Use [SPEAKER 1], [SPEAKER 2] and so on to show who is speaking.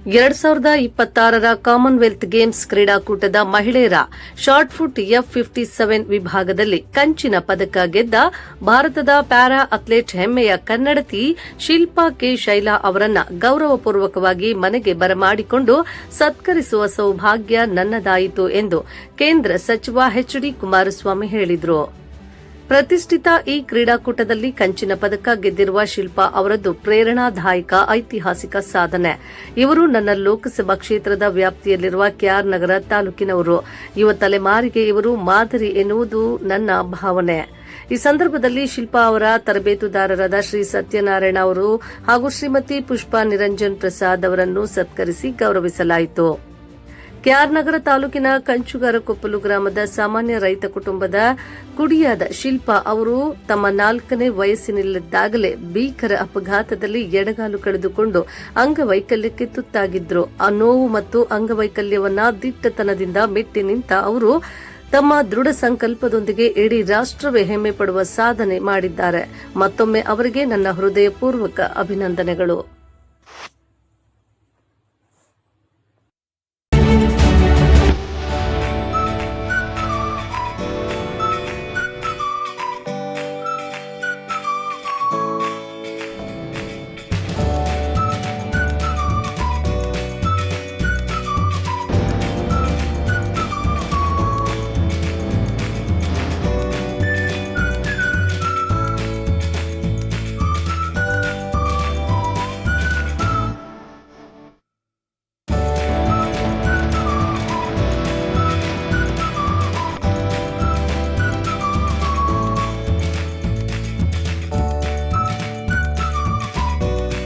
[SPEAKER 1] 2026ರ Commonwealth games ಕ್ರೀಡಾಕೂಟದ ಮಹಿಳೆಯರ short foot F57 ವಿಭಾಗದಲ್ಲಿ ಕಂಚಿನ ಪದಕ ಗೆದ್ದ ಭಾರತದ ಪ್ಯಾರಾ ಅಥ್ಲೀಟ್ ಹೆಮ್ಮೆಯ ಕನ್ನಡತಿ ಶಿಲ್ಪಾ ಕೆ ಶೈಲಾ ಅವರನ್ನ ಗೌರವಪೂರ್ವಕವಾಗಿ ಮನೆಗೆ ಬರಮಾಡಿಕೊಂಡು ಸತ್ಕರಿಸುವ ಸೌಭಾಗ್ಯ ನನ್ನದಾಯಿತು ಎಂದು ಕೇಂದ್ರ ಸಚಿವ ಎಚ್.ಡಿ. ಕುಮಾರಸ್ವಾಮಿ ಹೇಳಿದರು. ಪ್ರತಿಷ್ಠಿತ ಈ ಕ್ರೀಡಾಕೂಟದಲ್ಲಿ ಕಂಚಿನ ಪದಕ ಗೆದ್ದಿರುವ ಶಿಲ್ಪಾ ಅವರದ್ದು ಪ್ರೇರಣಾದಾಯಕ ಐತಿಹಾಸಿಕ ಸಾಧನೆ. ಇವರು ನನ್ನ ಲೋಕಸಭಾ ಕ್ಷೇತ್ರದ ವ್ಯಾಪ್ತಿಯಲ್ಲಿರುವ ಕೆಆರ್ ನಗರ ತಾಲೂಕಿನವರು. ಯುವ ತಲೆಮಾರಿಗೆ ಇವರು ಮಾದರಿ ಎನ್ನುವುದು ನನ್ನ ಭಾವನೆ. ಈ ಸಂದರ್ಭದಲ್ಲಿ ಶಿಲ್ಪಾ ಅವರ ತರಬೇತುದಾರರಾದ ಶ್ರೀ ಸತ್ಯನಾರಾಯಣ ಅವರು ಹಾಗೂ ಶ್ರೀಮತಿ ಪುಷ್ಪಾ ನಿರಂಜನ್ ಪ್ರಸಾದ್ ಅವರನ್ನು ಸತ್ಕರಿಸಿ ಗೌರವಿಸಲಾಯಿತು. ಕೆಆರ್ ನಗರ ತಾಲೂಕಿನ ಕಂಚುಗಾರಕೊಪ್ಪಲು ಗ್ರಾಮದ ಸಾಮಾನ್ಯ ರೈತ ಕುಟುಂಬದ ಕುಡಿಯಾದ ಶಿಲ್ಪಾ ಅವರು ತಮ್ಮ 4ನೇ ವಯಸ್ಸಿನಲ್ಲಿದ್ದಾಗಲೇ ಭೀಕರ ಅಪಘಾತದಲ್ಲಿ ಎಡಗಾಲು ಕಳೆದುಕೊಂಡು ಅಂಗವೈಕಲ್ಯಕ್ಕೆ ತುತ್ತಾಗಿದ್ರು. ಆ ನೋವು ಮತ್ತು ಅಂಗವೈಕಲ್ಯವನ್ನ ದಿಟ್ಟತನದಿಂದ ಮೆಟ್ಟಿ ನಿಂತ ಅವರು ತಮ್ಮ ದೃಢ ಸಂಕಲ್ಪದೊಂದಿಗೆ ಇಡೀ ರಾಷ್ಟ್ರವೇ ಹೆಮ್ಮೆ ಪಡುವ ಸಾಧನೆ ಮಾಡಿದ್ದಾರೆ. ಮತ್ತೊಮ್ಮೆ ಅವರಿಗೆ ನನ್ನ ಹೃದಯಪೂರ್ವಕ ಅಭಿನಂದನೆಗಳು.